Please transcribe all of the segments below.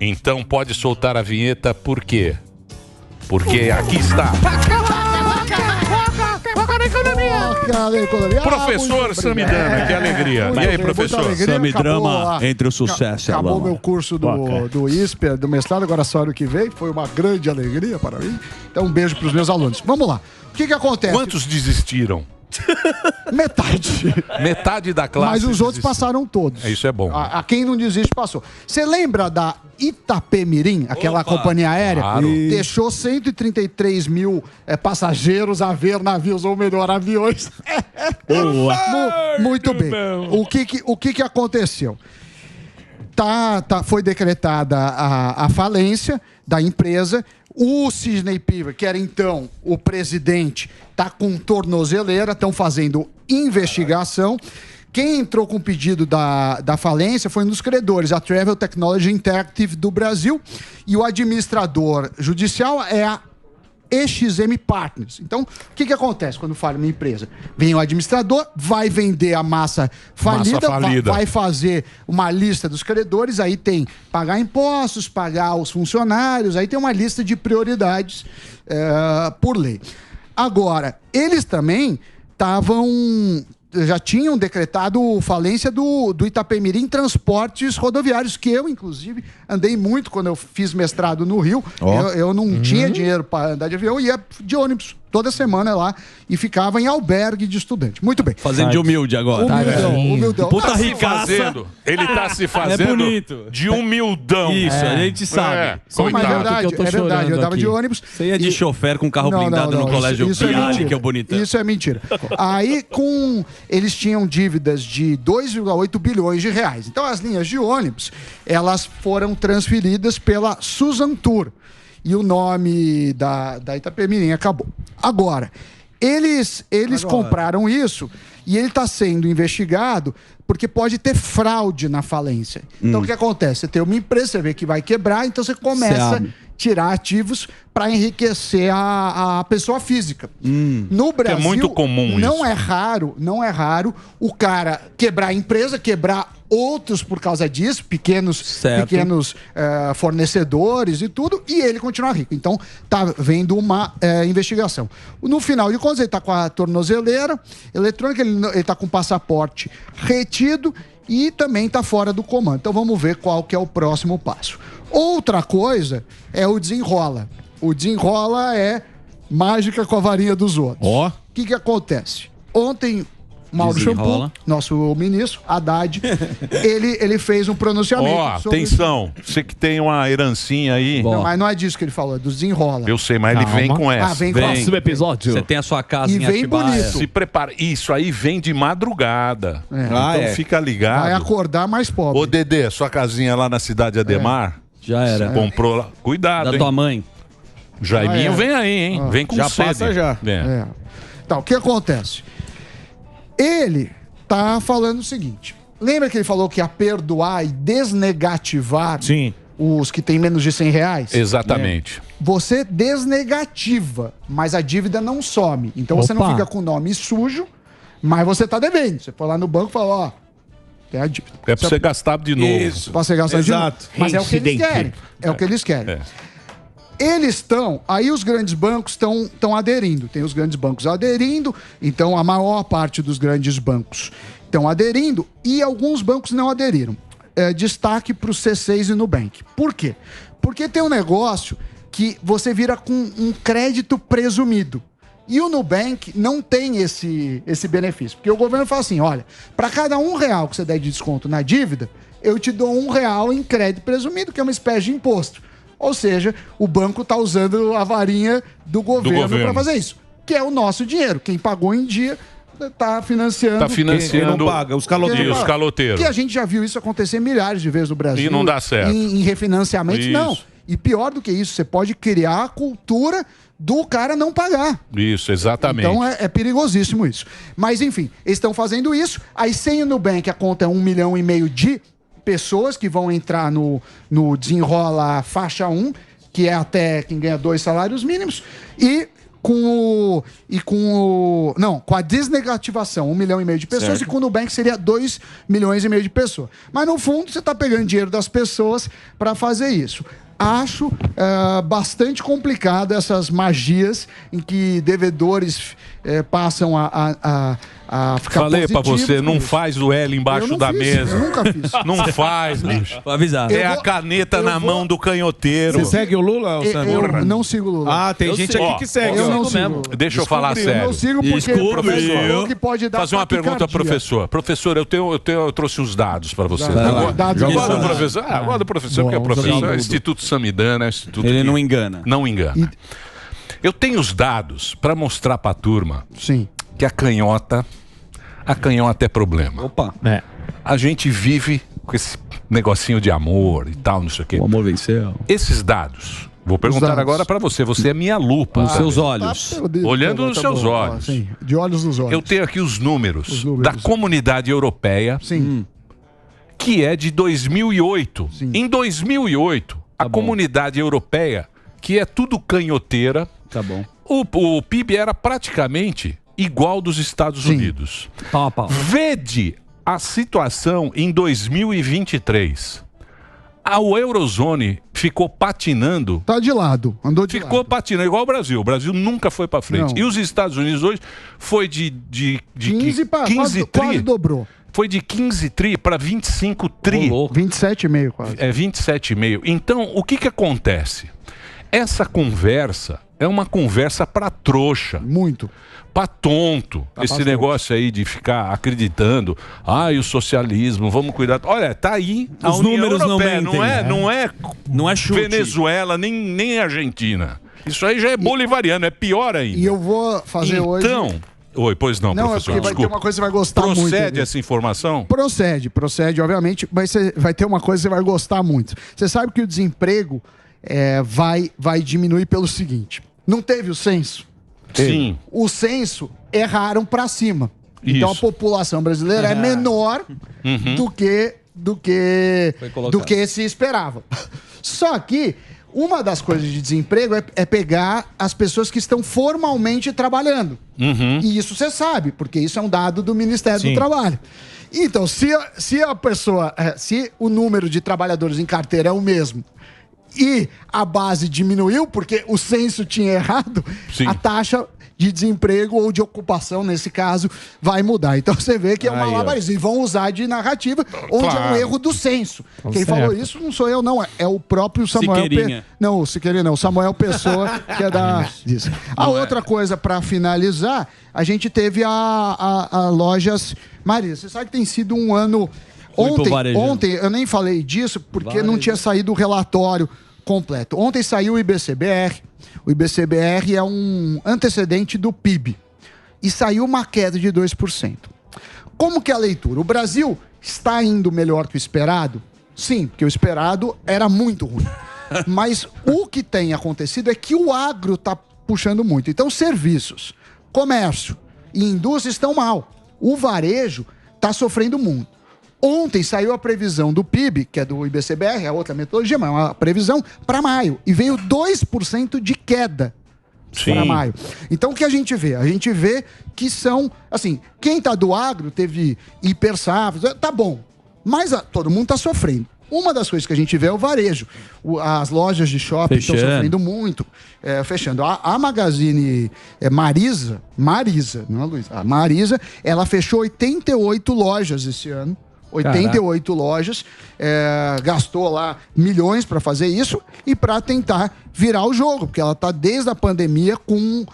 Então pode soltar a vinheta, por quê? Porque aqui está. Professor Samidana, que alegria. E aí, professor? Samidrama entre o sucesso e a Acabou lama. meu curso do ISPER, do mestrado, agora só ano que vem. Foi uma grande alegria para mim. Então, um beijo para os meus alunos. Vamos lá. O que acontece? Quantos desistiram? Metade. Metade da classe. Mas os outros passaram todos. Isso é bom. A quem não desiste, passou. Você lembra da Itapemirim, aquela companhia aérea? Claro. Deixou 133 mil passageiros a ver navios, ou melhor, aviões. Muito bem. O que aconteceu? Foi decretada a falência da empresa. O Sidney Piver, que era então o presidente, está com tornozeleira, estão fazendo investigação. Quem entrou com o pedido da falência foi um dos credores, a Travel Technology Interactive do Brasil, e o administrador judicial é a EXM Partners. Então, o que acontece quando falha uma empresa? Vem o administrador, vai vender a massa falida. Vai fazer uma lista dos credores, aí tem pagar impostos, pagar os funcionários, aí tem uma lista de prioridades por lei. Agora, eles também já tinham decretado falência do Itapemirim Transportes Rodoviários, que eu, inclusive, andei muito quando eu fiz mestrado no Rio. Eu não tinha dinheiro para andar de avião, ia de ônibus toda semana lá e ficava em albergue de estudante. Muito bem. Fazendo de humilde agora. Humildão. Puta ricaça. Ele tá se fazendo bonito. De humildão. Isso, a gente sabe. Mas é verdade, eu dava de ônibus. Você ia de chofer com carro blindado no colégio Piali, que é o bonitão. Isso é mentira. Aí, eles tinham dívidas de 2,8 bilhões de reais. Então, as linhas de ônibus, elas foram transferidas pela Susan Tour. E o nome da Itapemirim acabou. Agora, eles compraram isso e ele está sendo investigado porque pode ter fraude na falência. Então, o que acontece? Você tem uma empresa, você vê que vai quebrar, então você começa a tirar ativos para enriquecer a pessoa física. No Brasil, é muito comum não isso. Não é raro o cara quebrar a empresa, quebrar outros por causa disso, pequenos fornecedores e tudo, e ele continuar rico. Então, tá vendo uma investigação. No final de contas, ele tá com a tornozeleira eletrônica, ele tá com o passaporte retido e também tá fora do comando. Então, vamos ver qual que é o próximo passo. Outra coisa é o desenrola. O desenrola é mágica com a varinha dos outros. O que acontece? Ontem, Mauro Shampoo, nosso ministro, Haddad, ele fez um pronunciamento sobre... Atenção, você que tem uma herancinha aí... Não, mas não é disso que ele falou, é do desenrola. Eu sei, mas ele vem com essa. Vem com esse episódio. Você tem a sua casa em Atibaia. Se prepara. Isso aí vem de madrugada. Então fica ligado. Vai acordar mais pobre. Ô, Dedê, sua casinha lá na cidade Ademar... Já era. Você comprou lá. Cuidado, da tua mãe. Jaiminho vem aí, hein? Vem com já sede. Passa já. Então, o que acontece? Ele tá falando o seguinte. Lembra que ele falou que ia perdoar e desnegativar os que têm menos de 100 reais? Exatamente. Você desnegativa, mas a dívida não some. Então você não fica com o nome sujo, mas você tá devendo. Você foi lá no banco e falou, ó, tem a dívida. É pra você gastar de novo. Isso. Pra você gastar de novo. Mas é o que eles querem. É o que eles querem. Eles estão... Aí os grandes bancos estão aderindo. Tem os grandes bancos aderindo. Então, a maior parte dos grandes bancos estão aderindo. E alguns bancos não aderiram. Destaque para o C6 e Nubank. Por quê? Porque tem um negócio que você vira com um crédito presumido. E o Nubank não tem esse benefício. Porque o governo fala assim, olha, para cada R$1 que você der de desconto na dívida, eu te dou R$1 em crédito presumido, que é uma espécie de imposto. Ou seja, o banco está usando a varinha do governo para fazer isso. Que é o nosso dinheiro. Quem pagou em dia está financiando. Está financiando. Quem não paga, os caloteiros. Os caloteiros. Que a gente já viu isso acontecer milhares de vezes no Brasil. E não dá certo. Em refinanciamentos, isso. não. E pior do que isso, você pode criar a cultura do cara não pagar. Isso, exatamente. Então é perigosíssimo isso. Mas enfim, eles estão fazendo isso. Aí sem o Nubank a conta é 1,5 milhão de pessoas que vão entrar no Desenrola faixa 1, que é até quem ganha 2 salários mínimos. E com a desnegativação, 1,5 milhão de pessoas, certo. E com o Nubank seria 2,5 milhões de pessoas. Mas no fundo você está pegando dinheiro das pessoas para fazer isso. Acho bastante complicado essas magias em que devedores passam a ficar Falei pra você, não faz o L embaixo da mesa. Eu nunca fiz. Não faz, bicho. Vou avisar. É a caneta na mão do canhoteiro. Você segue o Lula, eu não sigo o Lula. Ah, tem gente aqui que segue. Eu não sigo. Deixa eu falar sério. Eu não sigo porque o professor que pode dar fazer uma pergunta ao professor. Professor, eu trouxe uns dados para você. Eu gosto do professor. Eu gosto do professor, porque o professor é Instituto Samidana, é Instituto Ele não engana. Não engana. Eu tenho os dados para mostrar para a turma que a canhota é problema. Opa. A gente vive com esse negocinho de amor e tal, não sei o quê. O amor venceu. Esses dados, vou perguntar agora para você. Você é minha lupa. Nos seus olhos. Olhando nos seus olhos. Sim, de olhos nos olhos. Eu tenho aqui os números da Comunidade Europeia, que é de 2008. Em 2008, a Comunidade Europeia, que é tudo canhoteira, o PIB era praticamente igual dos Estados Unidos. Pau a pau. Vede a situação em 2023. O Eurozone ficou patinando. Tá de lado, andou de lado. Ficou patinando, igual o Brasil. O Brasil nunca foi para frente. Não. E os Estados Unidos hoje foi de 15 quase dobrou. Foi de 15 tri para 25 tri. 27,5 quase. 27,5. Então, o que acontece? Essa conversa é uma conversa para trouxa. Muito. Para tonto. Esse negócio aí de ficar acreditando. O socialismo, vamos cuidar. Olha, tá aí. Os números Europeia, não mentem. Não é chute. Venezuela, nem Argentina. Isso aí já é bolivariano, é pior ainda. E eu vou fazer hoje... Oi, pois não, professor. Vai ter uma coisa que você vai gostar muito. Procede essa informação? Procede, obviamente, mas você vai ter uma coisa que você vai gostar muito. Você sabe que o desemprego vai diminuir pelo seguinte: não teve o censo? Sim. O censo erraram para cima. Então a população brasileira é menor do que se esperava. Só que uma das coisas de desemprego é pegar as pessoas que estão formalmente trabalhando. E isso você sabe, porque isso é um dado do Ministério do Trabalho. Então, se o número de trabalhadores em carteira é o mesmo e a base diminuiu porque o censo tinha errado, a taxa de desemprego ou de ocupação, nesse caso, vai mudar. Então você vê que é uma malabarismo. E vão usar de narrativa, onde é um erro do censo. Quem falou isso não sou eu, não. É o próprio Samuel... Não, o Siqueirinha não. O Samuel Pessoa, que é da... disso. Outra coisa, para finalizar, a gente teve a Lojas Marisa. Você sabe que tem sido um ano... Ontem, eu nem falei disso, porque não tinha saído o relatório completo. Ontem saiu o IBCBR. O IBCBR é um antecedente do PIB. E saiu uma queda de 2%. Como que é a leitura? O Brasil está indo melhor que o esperado? Sim, porque o esperado era muito ruim. Mas o que tem acontecido é que o agro está puxando muito. Então, serviços, comércio e indústria estão mal. O varejo está sofrendo muito. Ontem saiu a previsão do PIB, que é do IBCBR, é outra metodologia, mas é uma previsão para maio. E veio 2% de queda para maio. Então, o que a gente vê? A gente vê que são, assim, quem está do agro teve hipersafra, tá bom. Mas todo mundo está sofrendo. Uma das coisas que a gente vê é o varejo. As lojas de shopping estão sofrendo muito, fechando. A Magazine Marisa, não é Luiz? A Marisa, ela fechou 88 lojas esse ano. 88 lojas, gastou lá milhões para fazer isso e para tentar virar o jogo, porque ela está desde a pandemia com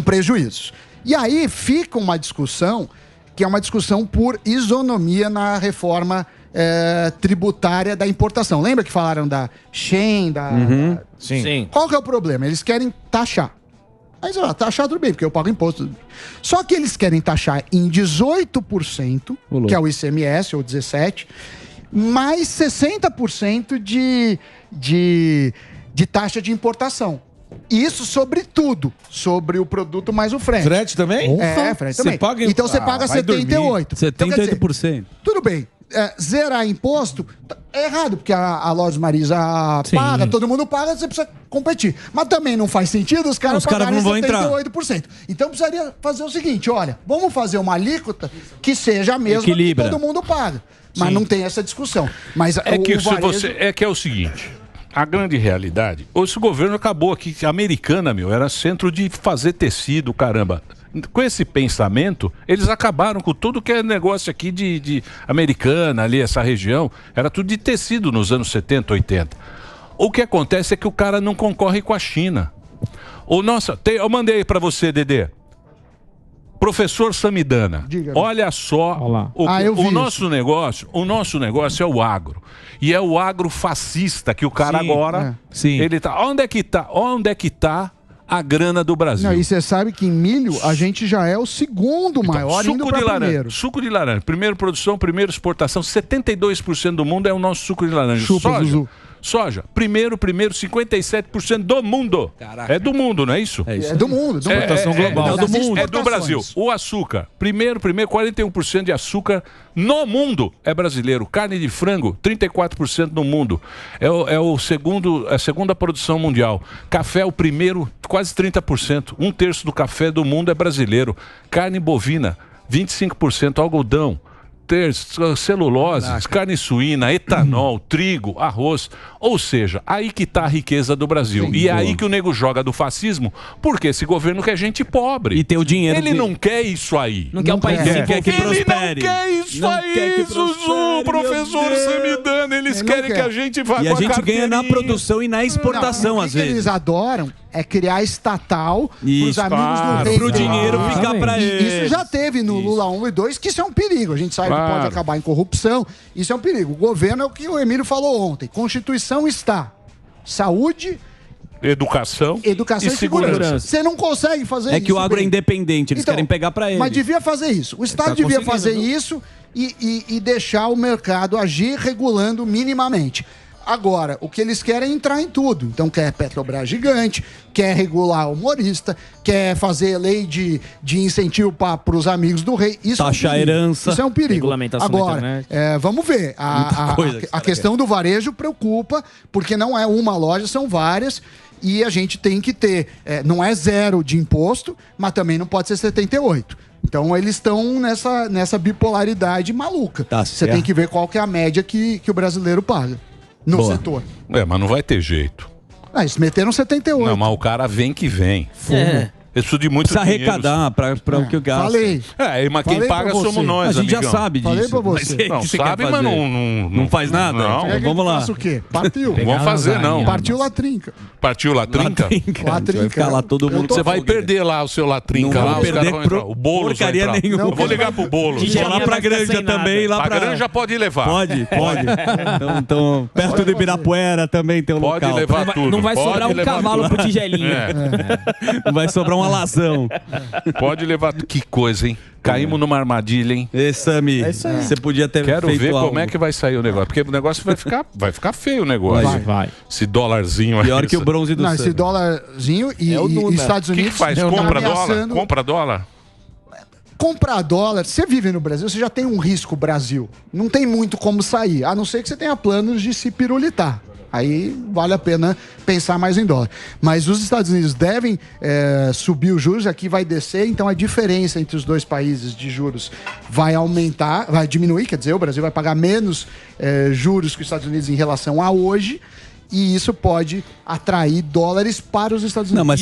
prejuízos. E aí fica uma discussão, que é uma discussão por isonomia na reforma tributária da importação. Lembra que falaram da Shen? Sim. Qual que é o problema? Eles querem taxar. Mas taxar tudo bem, porque eu pago imposto. Só que eles querem taxar em 18%, que é o ICMS, ou 17%, mais 60% de taxa de importação. Isso sobre tudo. Sobre o produto mais o frete. Frete também? Frete também. Paga então você paga 78%. 78%. Então, tudo bem. zerar imposto é errado, porque a Lojas Marisa paga, todo mundo paga, você precisa competir. Mas também não faz sentido os caras pagarem 78%. Então precisaria fazer o seguinte, olha, vamos fazer uma alíquota que seja a mesma que todo mundo paga. Mas não tem essa discussão. Mas é o seguinte, a grande realidade, esse governo acabou aqui, a Americana, era centro de fazer tecido, caramba. Com esse pensamento, eles acabaram com tudo que é negócio aqui de Americana, ali, essa região. Era tudo de tecido nos anos 70, 80. O que acontece é que o cara não concorre com a China. Eu mandei aí pra você, Dedê. Professor Samidana, olha só, o nosso negócio é o agro. E é o agro fascista que o cara agora... Ele tá, onde é que tá a grana do Brasil? Não, e você sabe que em milho a gente já é o segundo maior, indo para primeiro. Suco de laranja, primeira produção, primeira exportação, 72% do mundo é o nosso suco de laranja. Soja, primeiro, 57% do mundo. Caraca. É do mundo, não é isso? É isso. É do mundo. Exportação global. Do mundo. É do Brasil. O açúcar, primeiro, 41% de açúcar no mundo é brasileiro. Carne de frango, 34% no mundo. A segunda produção mundial. Café, o primeiro, quase 30%. 1/3 do café do mundo é brasileiro. Carne bovina, 25%. Algodão, celulose, carne suína, etanol, trigo, arroz. Ou seja, aí que está a riqueza do Brasil. E é aí que o nego joga do fascismo, porque esse governo quer gente pobre. E tem o dinheiro. Ele não quer isso aí. Não quer um país que quer que prospere. Ele não quer isso aí, Zuzu, professor Samidana. Eles querem que a gente vá com a carteirinha. E a gente ganha na produção e na exportação, às vezes. Eles adoram é criar estatal pros amigos do rei. Pro dinheiro ficar pra eles. Isso já teve no Lula 1 e 2, que isso é um perigo. A gente sabe que pode acabar em corrupção. Isso é um perigo. O governo é o que o Emílio falou ontem. Constituição está. Saúde, educação e segurança. Você não consegue fazer isso. É que o agro é independente, eles querem pegar pra ele. Mas devia fazer isso. O Estado devia fazer isso e deixar o mercado agir regulando minimamente. Agora, o que eles querem é entrar em tudo. Então, quer Petrobras gigante, quer regular o humorista, quer fazer lei de incentivo para os amigos do rei. Isso taxa a herança. Isso é um perigo. Agora, vamos ver. A questão do varejo preocupa, porque não é uma loja, são várias. E a gente tem que ter, não é 0 de imposto, mas também não pode ser 78. Então eles estão nessa bipolaridade maluca. Você tem que ver qual que é a média que o brasileiro paga no setor. Mas não vai ter jeito. Eles meteram 78. Não, mas o cara vem que vem. Isso de muito dinheiro. Precisa arrecadar para o que eu gasto. Falei. Mas quem paga somos nós, a gente amigão. já sabe disso. Falei pra você. Não, sabe, mas não faz nada? Não. Vamos lá. Faça o quê? Partiu. Não vamos fazer, não. Partiu Latrinca. Partiu Latrinca? Vai ficar lá todo mundo. Você vai perder lá o seu Latrinca. Não vai perder o bolo. Porcaria nenhuma. Eu vou ligar pro bolo. Vou lá pra Granja também. A Granja pode levar. Pode. Então, perto do Ibirapuera também tem um local. Pode levar tudo. Não vai sobrar um cavalo pro tigelinho. Não vai sobrar um alazão. Pode levar. Que coisa, hein? Caímos numa armadilha, hein? Sami, você podia ter Quero feito ver algo. como é que vai sair o negócio. Porque o negócio vai ficar feio o negócio. Vai. Esse dólarzinho aí. Pior que o bronze do Esse dólarzinho e Estados O Unidos... que faz? Compra dólar? Compra dólar? Comprar dólar, você vive no Brasil, você já tem um risco Brasil. Não tem muito como sair, a não ser que você tenha planos de se pirulitar. Aí vale a pena pensar mais em dólar. Mas os Estados Unidos devem subir os juros, aqui vai descer, então a diferença entre os dois países de juros vai aumentar, vai diminuir, quer dizer, o Brasil vai pagar menos juros que os Estados Unidos em relação a hoje, e isso pode atrair dólares para os Estados Unidos. Não, mas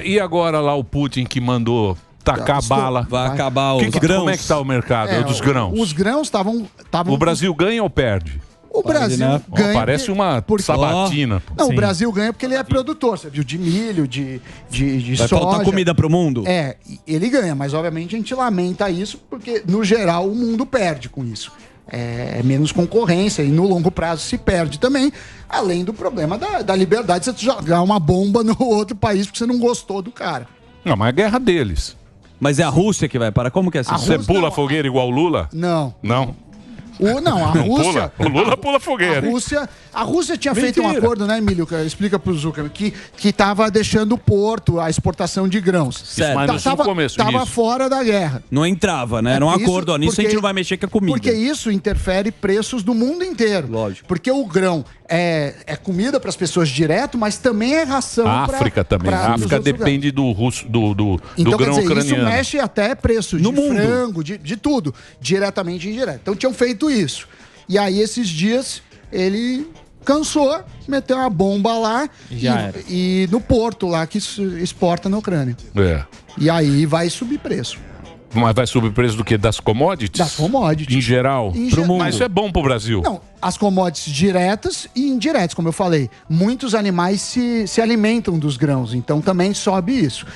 e agora lá o Putin que mandou tacar bala? Vai acabar os grãos. Como é que está o mercado dos grãos? Os grãos estavam... O Brasil ganha ou perde? O Brasil ganha... Parece uma sabatina. Não, o Brasil ganha porque ele é produtor, você viu? De milho, de soja. Vai faltar comida pro mundo? Ele ganha, mas obviamente a gente lamenta isso, porque no geral o mundo perde com isso. É menos concorrência e no longo prazo se perde também, além do problema da liberdade de você jogar uma bomba no outro país porque você não gostou do cara. Não, mas é a guerra deles. Mas é a Rússia que vai parar? Como que é assim? Você pula a fogueira igual o Lula? Não. Não? Não, a Rússia... O Lula pula fogueira. A Rússia tinha feito um acordo, né, Emílio? Explica pro Zuckerman, que estava deixando o porto, a exportação de grãos. Certo. Mas Tava, no começo, tava isso. fora da guerra. Não entrava, né? Era um acordo, ó, nisso a gente não vai mexer com a comida. Porque isso interfere preços do mundo inteiro. Lógico. Porque o grão é comida para as pessoas direto, mas também é ração A África também. A África depende do então, grão quer dizer, ucraniano. isso mexe até preço de frango, de tudo, diretamente e indireto. Então tinham feito isso. E aí, esses dias, ele cansou, meteu uma bomba lá e no porto lá que exporta na Ucrânia. É. E aí vai subir preço. Mas vai subir o preço do quê? Das commodities? Das commodities. Em geral? Pro mundo. Mas isso é bom pro Brasil. Não, as commodities diretas e indiretas, como eu falei. Muitos animais se alimentam dos grãos, então também sobe isso.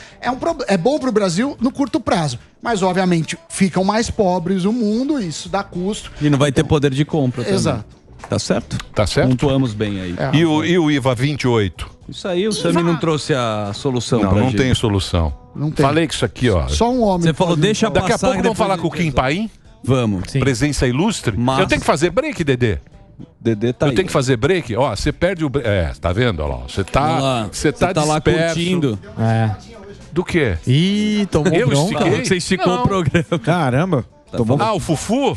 É bom pro Brasil no curto prazo, mas obviamente ficam mais pobres o mundo, isso dá custo. E não vai ter poder de compra também. Exato. Tá certo? Tá certo. Pontuamos bem aí. E o IVA 28? Isso aí, o Sami não trouxe a solução Não, pra não gente. tem solução. Não tem. Falei que isso aqui, ó. Só um homem. Você falou, deixa Daqui a passar, pouco vamos depois falar a com o gente Kim resolve. Paim? Vamos. Presença ilustre? Mas- Eu tenho que fazer break, Dedê? Dedê tá Eu aí. tenho que fazer break? Ó, você perde o break. Tá vendo? Olha lá. Você tá lá disperso. curtindo. Do quê? Ih, tomou Eu bronca. estiquei? Você esticou Não. o programa. Caramba. Tomou Ah, o Fufu?